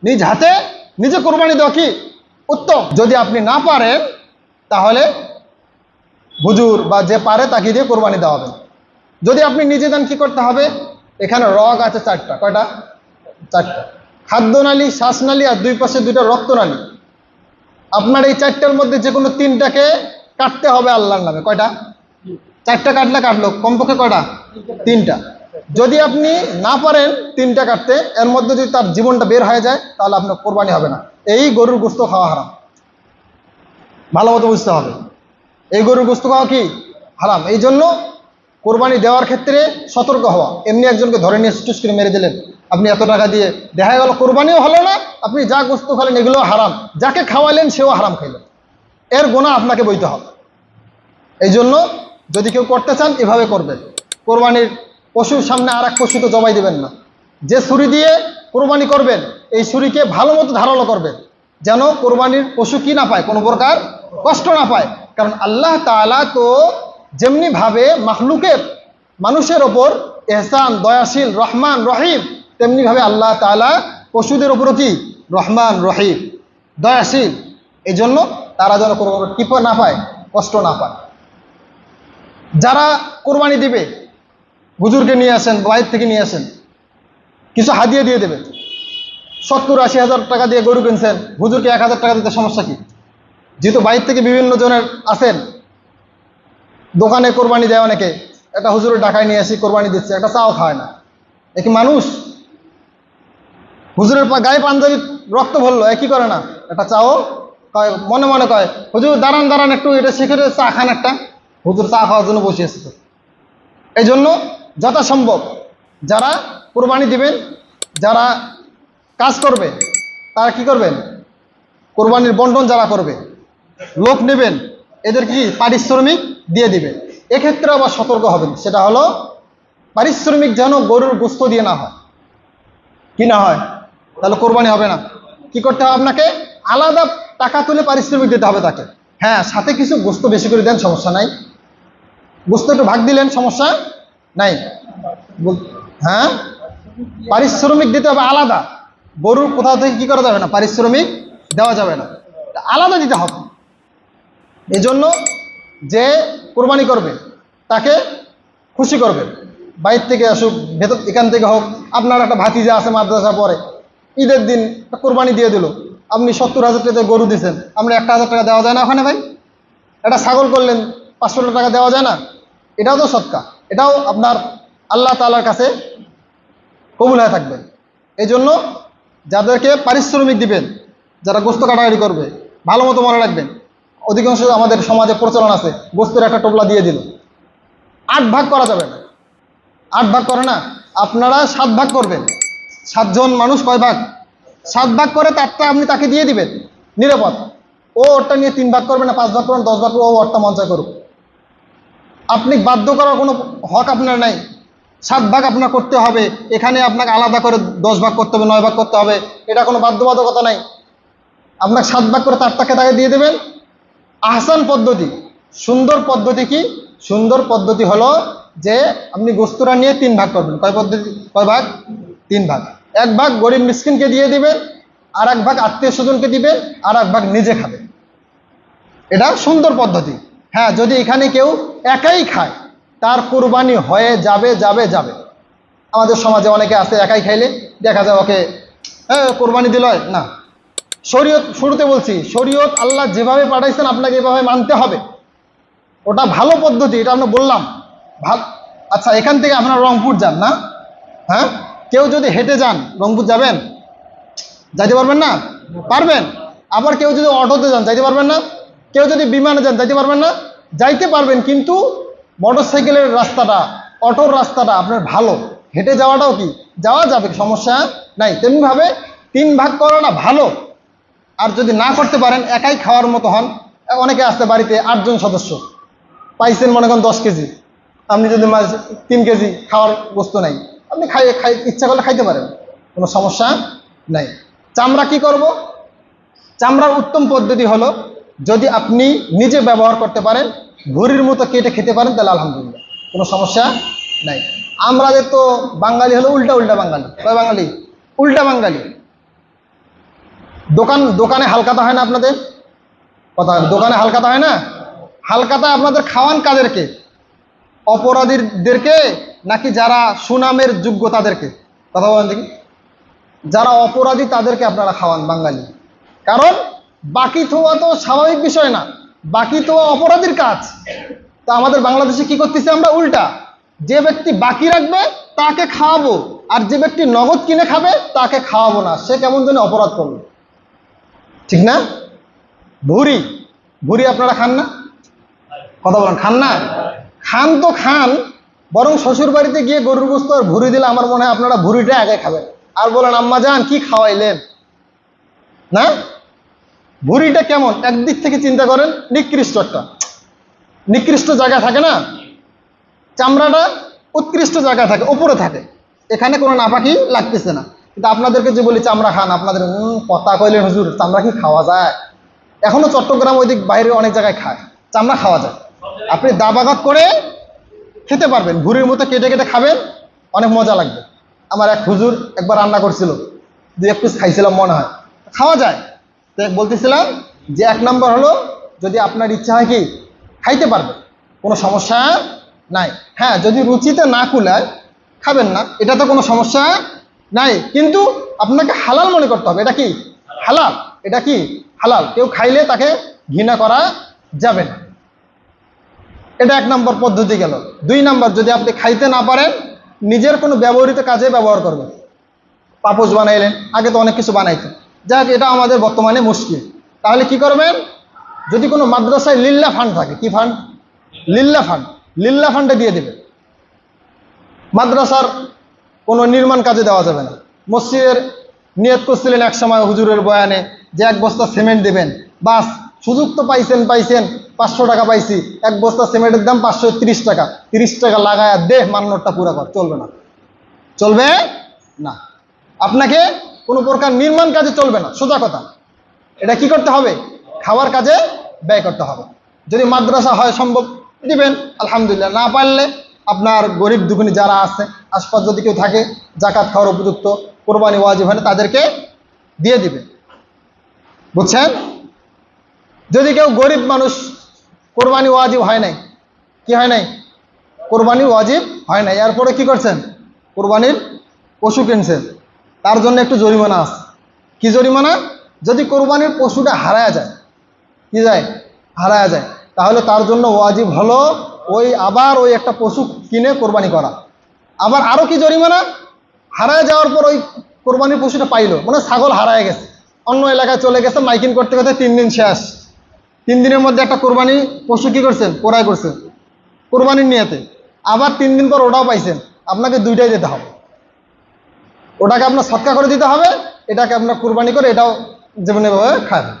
নিজ হাতে নিজে কোরবানি দেওয়া কি উত্তম। যদি আপনি না পারেন তাহলে হুজুর বা যে পারে তাকে দিয়ে কোরবানি দেওয়া হবে। যদি আপনি নিজে দেন কি করতে হবে? এখানে রগ আছে 4টা। কয়টা? 4টা। খাদ্যনালী, শ্বাসনালী আর দুই পাশে 2টা রক্তনালী। আপনার এই 4টার মধ্যে যে কোনো 3টাকে কাটতে হবে আল্লাহর নামে। কয়টা? 4টা কাটলো কমপক্ষে কয়টা? 3টা। যদি আপনি না পারেন 3টা কাটতে, এর মধ্যে যদি তার জীবনটা বের হয়ে যায় তাহলে আপনার কোরবানি হবে না। এই গরুর গোশত খাওয়া হারাম, ভালো মতো বুঝতে হবে। এই গরুর গোশত খাওয়া কি হারাম। এই জন্য কোরবানি দেওয়ার ক্ষেত্রে সতর্ক হওয়া। এমনি একজনকে ধরে নিয়ে চুস করে মেরে দিলেন, আপনি এত টাকা দিয়ে, দেখা গেল কোরবানিও হলো না, আপনি যা গোশত খালেন এগুলো হারাম, যাকে খাওয়ালেন সেও হারাম খাইলেন, এর গোনা আপনাকে বইতে হবে। এই জন্য যদি কেউ করতে চান এভাবে করবেন। কোরবানির পশুর সামনে আর এক পশুকে জবাই দেবেন না। যে ছুরি দিয়ে কোরবানি করবেন এই ছুরিকে ভালো মতো ধারালো করবেন, যেন কোরবানির পশু কি না পায়, কোনো প্রকার কষ্ট না পায়। কারণ আল্লাহ তাআলা তো যেমনিভাবে মাখলুকের মানুষের ওপর এহসান, দয়াশীল, রহমান, রহিম, তেমনিভাবে আল্লাহ তাআলা পশুদের ওপরও কি রহমান, রহিম, দয়াশীল। এই জন্য তারা যেন কোনো কি না পায়, কষ্ট না পায়। যারা কোরবানি দিবে হুজুরকে নিয়ে আসেন, বাইরে থেকে নিয়ে আসেন, কিছু হাদিয়া দিয়ে দেবে। 70-80 হাজার টাকা দিয়ে গরু কিনছেন, হুজুরকে 1000 টাকা দিতে সমস্যা কি? যেহেতু বাইরে থেকে বিভিন্ন জনের আসেন, দোকানে কোরবানি দেয় অনেকে, একটা হুজুরের ঢাকায় নিয়ে আসি কোরবানি দিচ্ছে, একটা চাও খায় না, একই মানুষ। হুজুরের গায়ে পাঞ্জাবি রক্ত ভরলো, একই করে না, একটা চাও কয়, মনে মনে কয় হুজুর দাঁড়ান একটু, এটা শিখে চা খান একটা। হুজুর চা খাওয়ার জন্য বসিয়েছে। এই জন্য যথাসম্ভব যারা কোরবানি দিবেন, যারা কাজ করবে, তারা কি করবেন? কোরবানির বন্টন যারা করবে, লোক নেবেন, এদের কি পারিশ্রমিক দিয়ে দিবে। এক্ষেত্রে আবার সতর্ক হবেন, সেটা হলো পারিশ্রমিক যেন গরুর গোশত দিয়ে না হয়। কি না হয়? তাহলে কোরবানি হবে না। কি করতে হবে? আপনাকে আলাদা টাকা তুলে পারিশ্রমিক দিতে হবে তাকে। হ্যাঁ, সাথে কিছু গোশত বেশি করে দেন, সমস্যা নাই। গোশত একটু ভাগ দিলেন, সমস্যা নাই। হ্যাঁ, পারিশ্রমিক দিতে হবে আলাদা। গরুর কোথাও থেকে কি করা যাবে না, পারিশ্রমিক দেওয়া যাবে না, আলাদা দিতে হবে। এই জন্য যে কোরবানি করবে তাকে খুশি করবে, বাইর থেকে আসুক, ভেতর এখান থেকে হোক। আপনার একটা ভাতিজা আছে মাদ্রাসা পড়ে, ঈদের দিন কোরবানি দিয়ে দিল, আপনি 70,000 টাকা গরু দিচ্ছেন, আপনি 1000 টাকা দেওয়া যায় না ওখানে ভাই? একটা ছাগল করলেন, 500 টাকা দেওয়া যায় না? এটাও তো সদকা, এটাও আপনার আল্লাহ তাআলার কাছে কবুল হয়ে থাকবে। এই জন্য যাদেরকে পারিশ্রমিক দিবেন, যারা গোশত কাটাকাটি করবে, ভালো মতো মনে রাখবেন, অধিকাংশ আমাদের সমাজে প্রচলন আছে, গোশতের একটা টোপলা দিয়ে দিল। 8 ভাগ করা যাবে না। 8 ভাগ করে না, আপনারা 7 ভাগ করবেন। 7 জন মানুষ কয় ভাগ? 7 ভাগ করে তারটা আপনি তাকে দিয়ে দিবেন, নিরাপদ। ও ওরটা নিয়ে 3 ভাগ করবে না, 5 ভাগ করবেন, 10 ভাগ করবে, ও ওরটা মঞ্চা করুক। আপনি বাধ্য করার কোনো হক আপনার নাই। 7 ভাগ আপনার করতে হবে, এখানে আপনাকে আলাদা করে 10 ভাগ করতে হবে, 9 ভাগ করতে হবে, এটা কোনো বাধ্যবাধকতা নাই। আপনাকে 7 ভাগ করে তারটাকে তাকে দিয়ে দেবেন। আহসান পদ্ধতি, সুন্দর পদ্ধতি কি? সুন্দর পদ্ধতি হলো যে আপনি গোস্তরা নিয়ে 3 ভাগ করবেন। কয় পদ্ধতি? কয় ভাগ? 3 ভাগ। 1 ভাগ গরিব মিসকিনকে দিয়ে দিবেন, আর 1 ভাগ আত্মীয় স্বজনকে দিবেন, আর 1 ভাগ নিজে খাবেন। এটা সুন্দর পদ্ধতি। হ্যাঁ, যদি এখানে কেউ একাই খায় তার কুরবানি হয়ে যাবে যাবে যাবে। আমাদের সমাজে অনেকে আছে একাই খাইলে দেখা যায় ওকে কোরবানি দিল না। শরীয়ত, শুরুতে বলছি, শরীয়ত আল্লাহ যেভাবে পাঠাইছেন আপনাকে এভাবে মানতে হবে। ওটা ভালো পদ্ধতি, এটা আমরা বললাম। আচ্ছা, এখান থেকে আপনারা রংপুর যান না? হ্যাঁ, কেউ যদি হেঁটে যান রংপুর যাবেন? যাইতে পারবেন না? পারবেন। আবার কেউ যদি অটোতে যান যাইতে পারবেন না? কেউ যদি বিমানে যান যাইতে পারবেন না? যাইতে পারবেন, কিন্তু মোটর সাইকেলের রাস্তাটা, অটোর রাস্তাটা আপনার ভালো, হেঁটে যাওয়াটাও কি যাওয়া যাবে, সমস্যা নাই। তেমনিভাবে 3 ভাগ করাটা ভালো। আর যদি না করতে পারেন, একাই খাওয়ার মতো হন, অনেকে আসতে বাড়িতে 8 জন সদস্য, পাইছেন মনে করেন 10 কেজি, আপনি যদি 3 কেজি খাওয়ার বস্তু নাই, আপনি ইচ্ছা করলে খাইতে পারেন, কোনো সমস্যা নাই। চামড়া কি করব? চামড়ার উত্তম পদ্ধতি হলো যদি আপনি নিজে ব্যবহার করতে পারেন, ঘুড়ির মতো কেটে খেতে পারেন, তাহলে আলহামদুলিল্লাহ, কোনো সমস্যা নাই। আমাদের তো বাঙালি হলো উল্টা উল্টা বাঙালি। কয় বাঙালি? উল্টা বাঙালি। দোকানে হালকাতা হয় না আপনাদের? কথা, দোকানে হালকাতা হয় না? হালকাতা আপনাদের খাওয়ান কাদেরকে? অপরাধীদেরকে নাকি যারা সুনামের যোগ্য তাদেরকে? কথা বলেন দেখি। যারা অপরাধী তাদেরকে আপনারা খাওয়ান বাঙালি। কারণ বাকি থোয়া তো স্বাভাবিক বিষয় না, বাকি তো অপরাধীর কাজ। তা আমাদের বাংলাদেশে কি করতেছি আমরা? উল্টা, যে ব্যক্তি বাকি রাখবে তাকে খাওয়াবো, আর যে ব্যক্তি নগদ কিনে খাবে তাকে খাওয়াবো না। সে কেমন যেন অপরাধ করবে, ঠিক না? ভুরি ভুরি আপনারা খান না? কথা বলেন, খান না? খান তো খান, বরং শ্বশুর বাড়িতে গিয়ে গরুর গোস্ত আর ভুরি দিলে আমার মনে হয় আপনারা ভুরিটা আগে খাবেন, আর বলেন আম্মা জান কি খাওয়াইলেন। না, ভুরিটা কেমন একদিক থেকে চিন্তা করেন, নিকৃষ্ট একটা নিকৃষ্ট জায়গা থাকে না, চামড়াটা উৎকৃষ্ট জায়গায় থাকে, উপরে থাকে, এখানে কোনো নাপাকি লাগতেছে না। কিন্তু আপনাদেরকে যে বলি চামড়া খান, আপনাদের কথা কইলেন হুজুর চামড়া কি খাওয়া যায়? এখনো চট্টগ্রাম ওইদিক বাইরে অনেক জায়গায় খায়, চামড়া খাওয়া যায়। আপনি দাবাগাত করে খেতে পারবেন, ভুরির মতো কেটে কেটে খাবেন, অনেক মজা লাগবে। আমার এক হুজুর একবার রান্না করছিল, 2-1 পিস খাইছিলাম মনে হয়, খাওয়া যায়। তো বলতেছিলাম যে 1 নম্বর হলো, যদি আপনার ইচ্ছা হয় কি খাইতে পারবেন, কোনো সমস্যা নাই। হ্যাঁ, যদি রুচিতে না কুলায় খাবেন না, এটা তো কোনো সমস্যা নাই, কিন্তু আপনাকে হালাল মনে করতে হবে। এটা কি হালাল? এটা কি হালাল, কেউ খাইলে তাকে ঘৃণা করা যাবে না। এটা 1 নম্বর পদ্ধতি গেল। 2 নম্বর, যদি আপনি খাইতে না পারেন নিজের কোনো ব্যবহৃত কাজে ব্যবহার করবেন। পাপোশ বানাইলেন, আগে তো অনেক কিছু বানাইতেন, যাক এটা আমাদের বর্তমানে মুশকিল। তাহলে কি করবেন? যদি কোনো মাদ্রাসায় লিল্লা ফান্ড থাকে, কি ফান্ড? লিল্লা ফান্ড, লিল্লা ফান্ডে দিয়ে দেবে। মাদ্রাসার কোনো নির্মাণ কাজে দেওয়া যাবে না। মসজিদের নিয়ত করছিলেন এক সময় হুজুরের বয়ানে যে 1 বস্তা সিমেন্ট দেবেন, বাস সুযোগ তো পাইছেন 500 টাকা পাইছি, 1 বস্তা সিমেন্টের দাম 530 টাকা, 30 টাকা লাগায় দে মান্যটা পুরা কর, চলবে না, চলবে না। আপনাকে কোনো প্রকার নির্মাণ কাজে চলবে না, সোজা কথা। এটা কি করতে হবে? খাওয়ার কাজে ব্যয় করতে হবে। যদি মাদ্রাসা হয় সম্ভব দিবেন, আলহামদুলিল্লাহ। না পারলে আপনার গরিব দুঃখী যারা আছে আশপাশ যদি কেউ থাকে জাকাত খাওয়ার উপযুক্ত, কোরবানি ওয়াজিব হয় তাদেরকে দিয়ে দিবে, বুঝছেন? যদি কেউ গরিব মানুষ, কোরবানি ওয়াজিব হয় নাই, কি হয় নাই? কোরবানি ওয়াজিব হয় নাই, এরপরে কি করছেন? কোরবানির পশু কিনছেন, তার জন্য একটু জরিমানা আছে। কি জরিমানা? যদি কোরবানির পশুটা হারায়া যায়, কি যায়? হারায়া যায়, তাহলে তার জন্য ওয়াজিব হলো আবার ওই একটা পশু কিনে কোরবানি করা। আবার আরও কি জরিমানা? হারায় যাওয়ার পর ওই কোরবানির পশুটা পাইলো, মানে ছাগল হারায় গেছে, অন্য এলাকায় চলে গেছে, মাইকিং করতে করতে 3 দিন শেষ। 3 দিনের মধ্যে একটা কোরবানি পশু কি করছেন? ক্রয় করছেন কোরবানির নিয়তে, আবার 3 দিন পর ওটাও পাইছেন, আপনাকে 2টাই দিতে হবে। ওটাকে আপনার সৎকা করে দিতে হবে, এটাকে আপনার কোরবানি করে এটাও জীবনে ভাবে খাবেন।